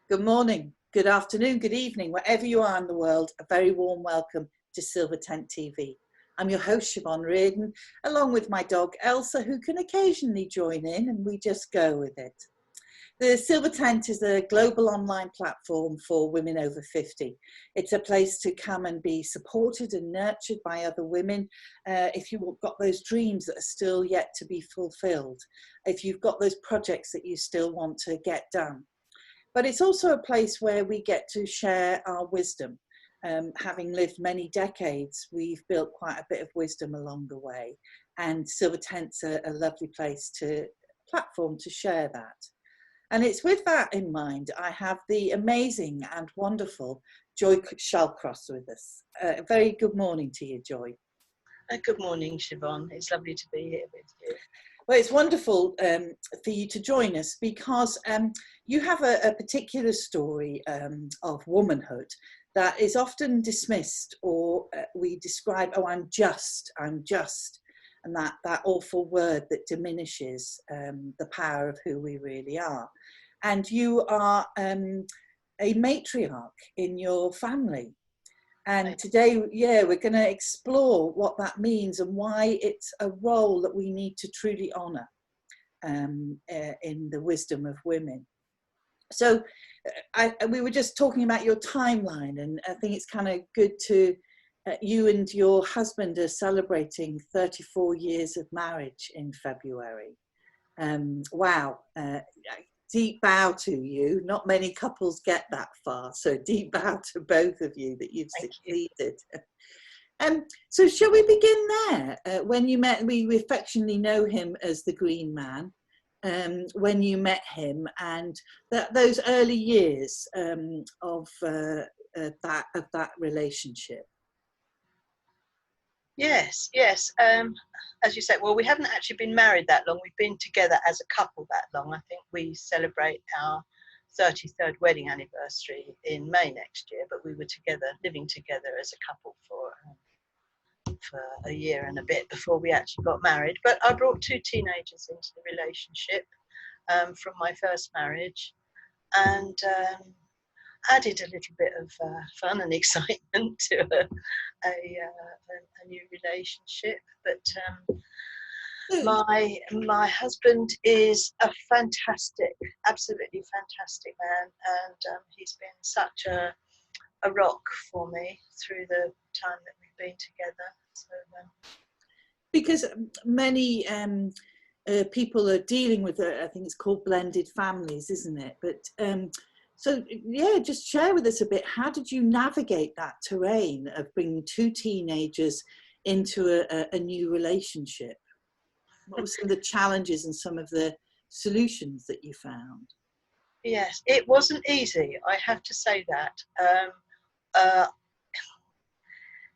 Good morning, good afternoon, good evening, wherever you are in the world, a very warm welcome to Silver Tent TV. I'm your host, Siobhan A Riordan, along with my dog Elsa, who can occasionally join in, and we just go with it. The Silver Tent is a global online platform for women over 50. It's a place to come and be supported and nurtured by other women if you've got those dreams that are still yet to be fulfilled, if you've got those projects that you still want to get done. But it's also a place where we get to share our wisdom. Having lived many decades, we've built quite a bit of wisdom along the way, and Silver Tent's a lovely platform to share that. And it's with that in mind, I have the amazing and wonderful Joy Shallcross with us. A very good morning to you, Joy. Good morning, Siobhan. It's lovely to be here with you. Well, it's wonderful for you to join us because you have a particular story of womanhood that is often dismissed, or we describe, oh, I'm just, and that awful word that diminishes the power of who we really are. And you are a matriarch in your family. And today, we're going to explore what that means and why it's a role that we need to truly honour in the wisdom of women. So we were just talking about your timeline, and I think it's kind of good to, you and your husband are celebrating 34 years of marriage in February. Wow. Deep bow to you. Not many couples get that far, so deep bow to both of you that you've succeeded. So shall we begin there? When you met, we affectionately know him as the Green Man. When you met him, and those early years of that relationship. Yes. As you said, well, we haven't actually been married that long. We've been together as a couple that long. I think we celebrate our 33rd wedding anniversary in May next year, but we were living together as a couple for a year and a bit before we actually got married. But I brought two teenagers into the relationship from my first marriage, and added a little bit of fun and excitement to a new relationship. But my husband is a absolutely fantastic man, and he's been such a rock for me through the time that we've been together. So, because many people are dealing with I think it's called blended families, isn't it? But so just share with us a bit, how did you navigate that terrain of bringing two teenagers into a new relationship? What were some of the challenges and some of the solutions that you found? Yes, it wasn't easy, I have to say that.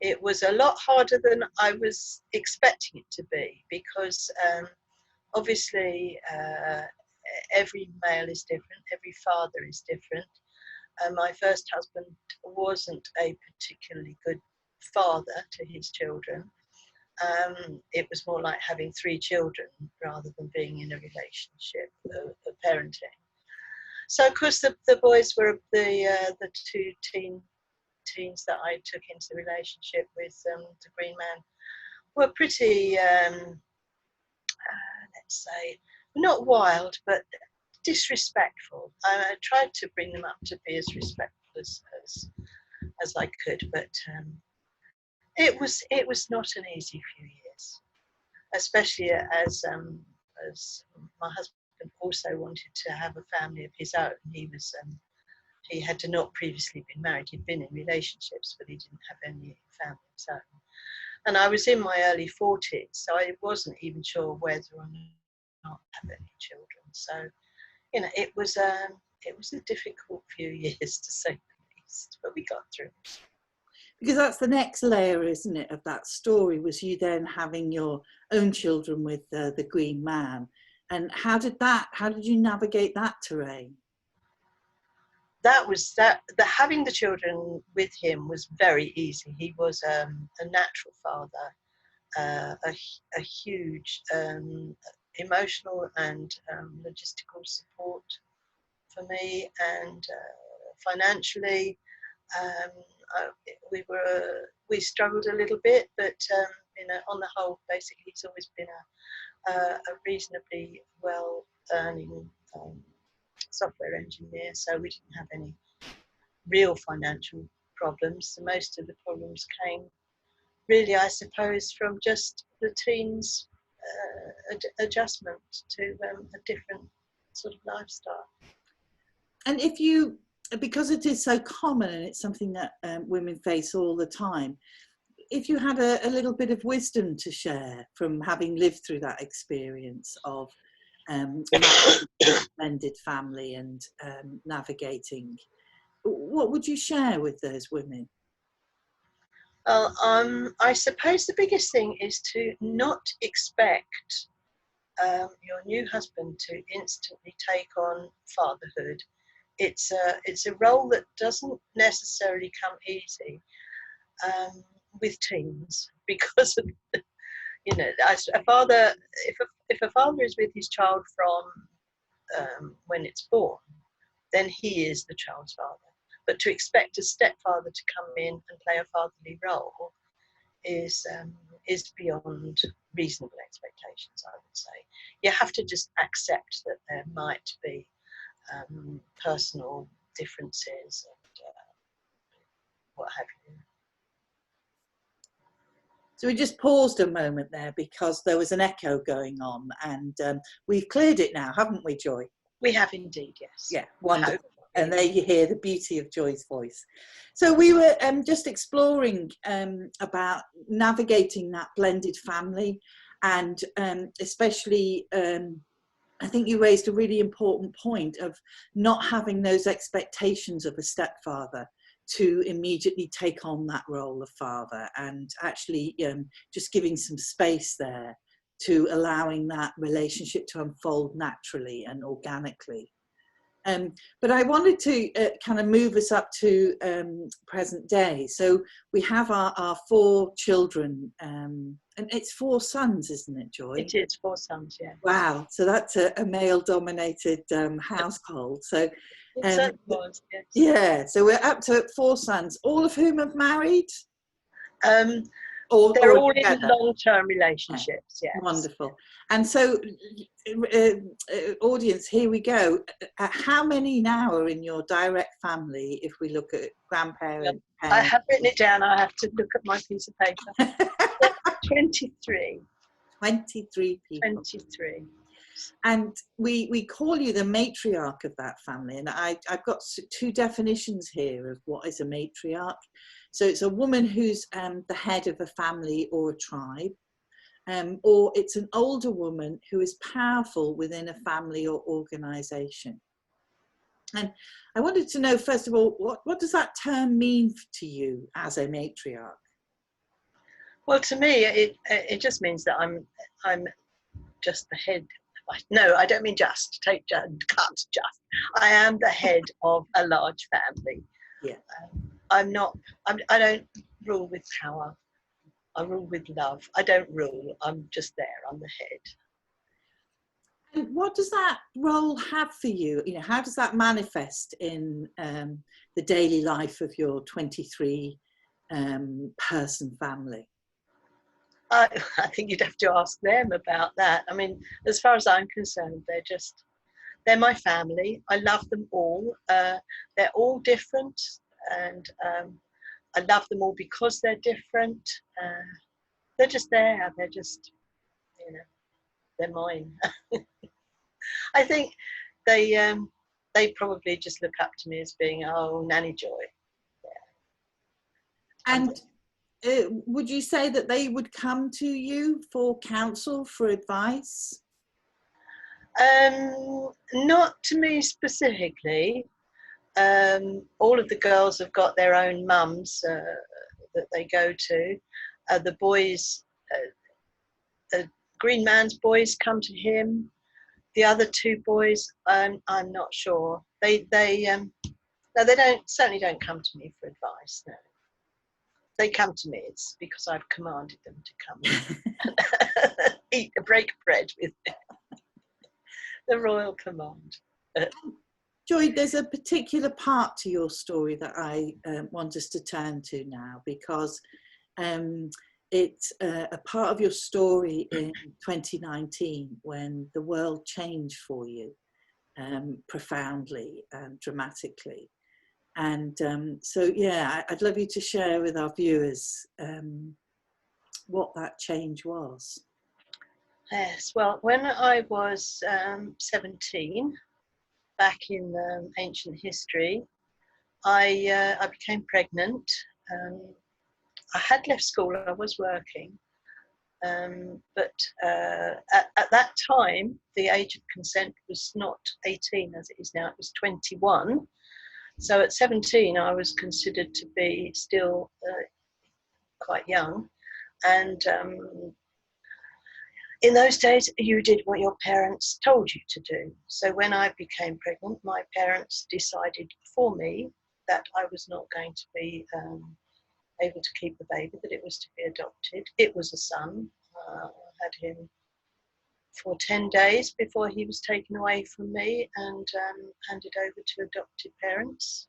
It was a lot harder than I was expecting it to be, because obviously every male is different, every father is different. My first husband wasn't a particularly good father to his children. It was more like having three children rather than being in a relationship of parenting. So of course the boys were the two teens that I took into the relationship with the Green Man were pretty, let's say, not wild, but disrespectful. I tried to bring them up to be as respectful as I could, but it was not an easy few years, especially as my husband also wanted to have a family of his own. He had not previously been married. He'd been in relationships, but he didn't have any family of his own. And I was in my early 40s, so I wasn't even sure whether or not have any children. So, it was a difficult few years, to say the least, but we got through it. Because that's the next layer, isn't it, of that story, was you then having your own children with the Green Man. And how did you navigate that terrain? Having the children with him was very easy. He was a natural father, a huge emotional and logistical support for me, and financially, um, we struggled a little bit, but on the whole, basically, he's always been a reasonably well earning software engineer, so we didn't have any real financial problems. So most of the problems came really, I suppose, from just the teens' adjustment to a different sort of lifestyle. And because it is so common and it's something that women face all the time, if you had a little bit of wisdom to share from having lived through that experience of blended family and navigating, what would you share with those women? Well, I suppose the biggest thing is to not expect your new husband to instantly take on fatherhood. It's a role that doesn't necessarily come easy with teens, because of, as a father, if a father is with his child from when it's born, then he is the child's father. But to expect a stepfather to come in and play a fatherly role is beyond reasonable expectations, I would say. You have to just accept that there might be personal differences and what have you. So we just paused a moment there because there was an echo going on, and we've cleared it now, haven't we, Joy? We have indeed, yes. Yeah, wonderful. And there you hear the beauty of Joy's voice. So we were just exploring about navigating that blended family, and especially I think you raised a really important point of not having those expectations of a stepfather to immediately take on that role of father, and actually just giving some space there to allowing that relationship to unfold naturally and organically. But I wanted to kind of move us up to present day. So we have our 4 children, and it's 4 sons, isn't it, Joy? It is 4 sons, yeah. Wow, so that's a male-dominated household. So it certainly was, yes. Yeah, so we're up to 4 sons, all of whom have married? They're all in long-term relationships, yes. Wonderful. And so, audience, here we go. How many now are in your direct family, if we look at grandparents? Yep. I have written it down. I have to look at my piece of paper. 23. 23 people. 23. And we call you the matriarch of that family. And I've got 2 definitions here of what is a matriarch. So it's a woman who's the head of a family or a tribe, or it's an older woman who is powerful within a family or organisation. And I wanted to know, first of all, what does that term mean to you as a matriarch? Well, to me, it just means that I'm just the head. No, I don't mean just. Cut just. I am the head of a large family. Yeah. I don't rule with power. I rule with love. I don't rule. I'm just there. I'm the head. And what does that role have for you? You know, how does that manifest in the daily life of your 23 person family? I think you'd have to ask them about that. I mean, as far as I'm concerned, they're my family. I love them all. They're all different, and I love them all because they're different. They're just there. They're just, they're mine. I think they probably just look up to me as being, oh, Nanny Joy. Yeah. And would you say that they would come to you for counsel, for advice? Not to me specifically. All of the girls have got their own mums that they go to. The boys, Green Man's boys come to him. The other 2 boys, I'm not sure. They certainly don't come to me for advice. No, they come to me. It's because I've commanded them to come break bread with me. The royal command. Joy, there's a particular part to your story that I want us to turn to now, because it's a part of your story in 2019 when the world changed for you profoundly and dramatically. And so, yeah, I'd love you to share with our viewers what that change was. Yes, well, when I was 17, back in ancient history, I became pregnant. I had left school, I was working, but at that time, the age of consent was not 18 as it is now, it was 21. So at 17, I was considered to be still quite young. And in those days, you did what your parents told you to do. So when I became pregnant, my parents decided for me that I was not going to be able to keep the baby, that it was to be adopted. It was a son. I had him for 10 days before he was taken away from me and handed over to adopted parents.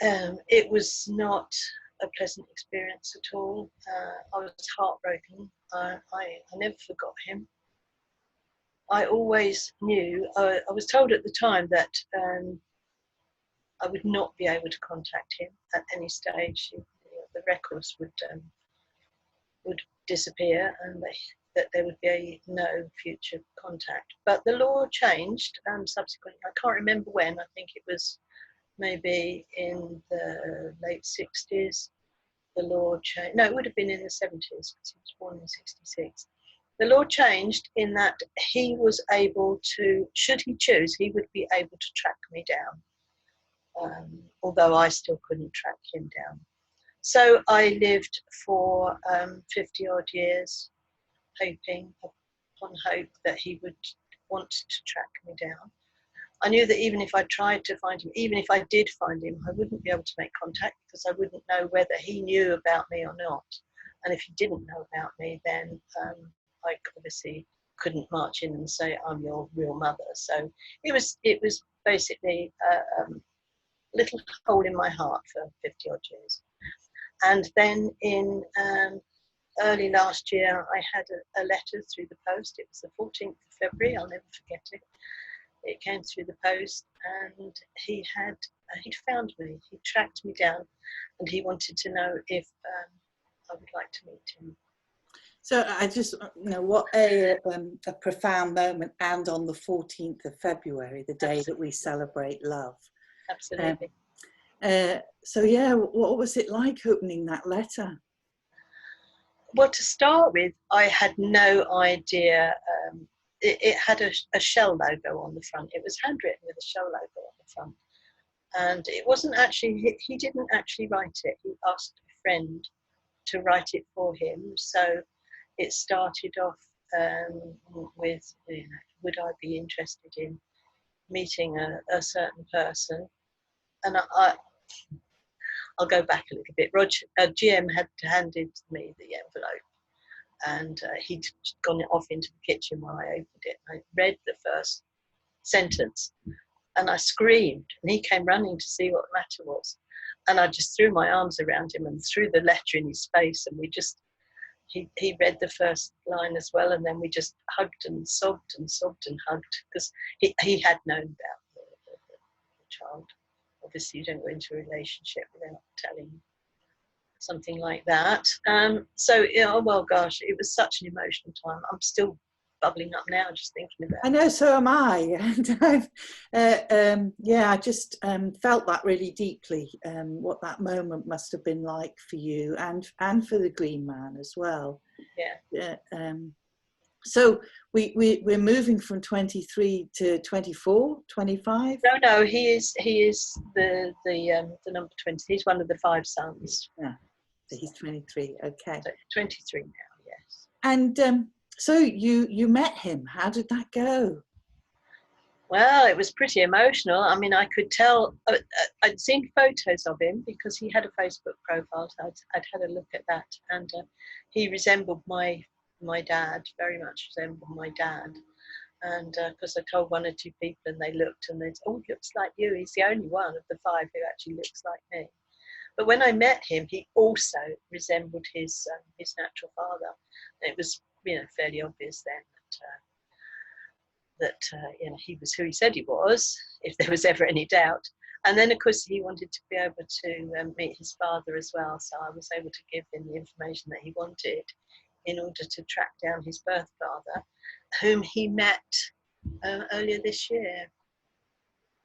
It was not a pleasant experience at all. I was heartbroken. I never forgot him. I always knew, I was told at the time that I would not be able to contact him at any stage. The records would disappear and that there would be no future contact. But the law changed subsequently. I can't remember when. I think it was maybe in the late 60s. The law changed. No, it would have been in the 70s because he was born in 66. The law changed in that he was able to, should he choose, he would be able to track me down, although I still couldn't track him down. So I lived for 50 odd years, hoping upon hope that he would want to track me down. I knew that even if I tried to find him, even if I did find him, I wouldn't be able to make contact because I wouldn't know whether he knew about me or not. And if he didn't know about me, then I obviously couldn't march in and say, I'm your real mother. So it was basically a little hole in my heart for 50 odd years. And then in early last year, I had a letter through the post. It was the 14th of February, I'll never forget it. It came through the post and he'd found me, he tracked me down and he wanted to know if I would like to meet him. So I just, what a profound moment, and on the 14th of February, the day that we celebrate love. Absolutely. So yeah, what was it like opening that letter? Well, to start with, I had no idea. It had a Shell logo on the front. It was handwritten with a Shell logo on the front. And it wasn't actually, he didn't actually write it. He asked a friend to write it for him. So it started off with, would I be interested in meeting a certain person? And I'll go back a little bit. GM had handed me the envelope and he'd gone off into the kitchen while I opened it. I read the first sentence and I screamed and he came running to see what the matter was. And I just threw my arms around him and threw the letter in his face, and he read the first line as well, and then we just hugged and sobbed and hugged because he had known about the child. Obviously, you don't go into a relationship without telling something like that. So, well, gosh, it was such an emotional time. I'm still bubbling up now just thinking about it. I know, so am I. And I just felt that really deeply, what that moment must have been like for you and for the Green Man as well. Yeah. So we're moving from 23 to 24, 25? No, he is the number 20. He's one of the 5 sons. Yeah, so he's 23, okay. So 23 now, yes. And so you met him. How did that go? Well, it was pretty emotional. I mean, I could tell, I'd seen photos of him because he had a Facebook profile, so I'd had a look at that, and he resembled my dad, very much resembled my dad. And because I told one or two people and they looked and they said, oh, he looks like you. He's the only one of the 5 who actually looks like me. But when I met him, he also resembled his natural father. It was, fairly obvious then that he was who he said he was, if there was ever any doubt. And then, of course, he wanted to be able to meet his father as well. So I was able to give him the information that he wanted in order to track down his birth father, whom he met earlier this year.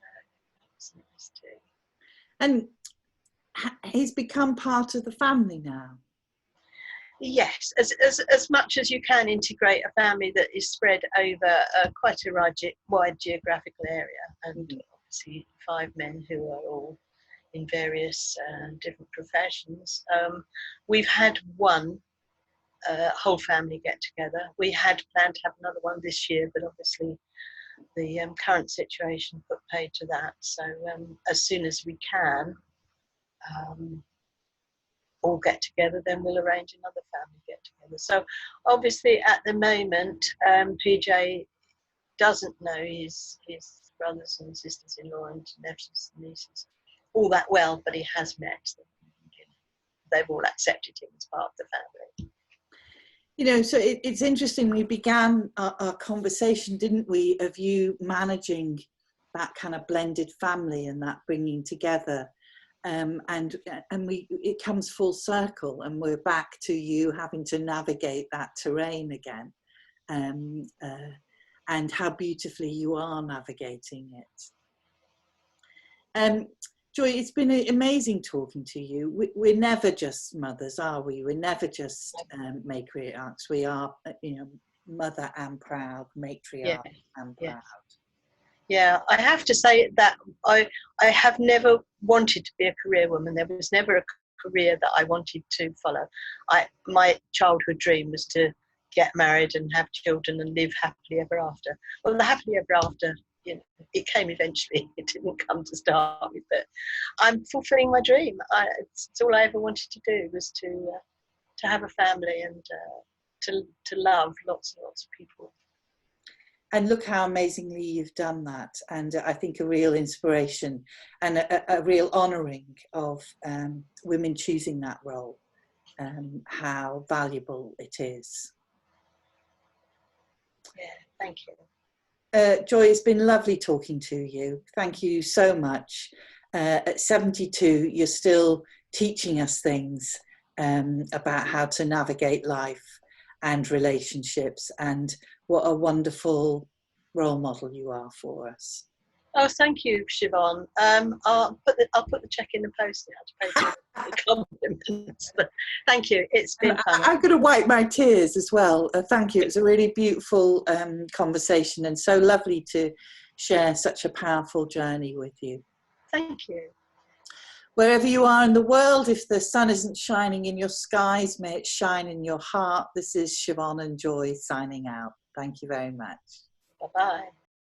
That was nice too. And he's become part of the family now. Yes, as much as you can integrate a family that is spread over quite a wide geographical area, and obviously 5 men who are all in various different professions. We've had one whole family get together. We had planned to have another one this year, but obviously the current situation put paid to that. So as soon as we can all get together, then we'll arrange another family get together. So obviously at the moment, PJ doesn't know his brothers and sisters-in-law and nephews and nieces all that well, but he has met them. They've all accepted him as part of the family. So it's interesting, we began our conversation, didn't we, of you managing that kind of blended family and that bringing together. And it comes full circle, and we're back to you having to navigate that terrain again, and how beautifully you are navigating it. Joy, it's been amazing talking to you. We're never just mothers, are we? We're never just matriarchs. We are, mother and proud, matriarch and proud. Yeah, I have to say that I have never wanted to be a career woman. There was never a career that I wanted to follow. My childhood dream was to get married and have children and live happily ever after. Well, the happily ever after, it came eventually. It didn't come to start with, but I'm fulfilling my dream. It's all I ever wanted to do was to have a family and to love lots and lots of people. And look how amazingly you've done that. And I think a real inspiration and a real honouring of women choosing that role, how valuable it is. Yeah, thank you. Joy, it's been lovely talking to you. Thank you so much. At 72, you're still teaching us things about how to navigate life and relationships, and what a wonderful role model you are for us. Oh, thank you, Siobhan. I'll put the check in the post now to pay for the compliments. Thank you. It's been fun. I'm going to wipe my tears as well. Thank you. It's a really beautiful conversation, and so lovely to share such a powerful journey with you. Thank you. Wherever you are in the world, if the sun isn't shining in your skies, may it shine in your heart. This is Siobhan and Joy signing out. Thank you very much. Bye-bye.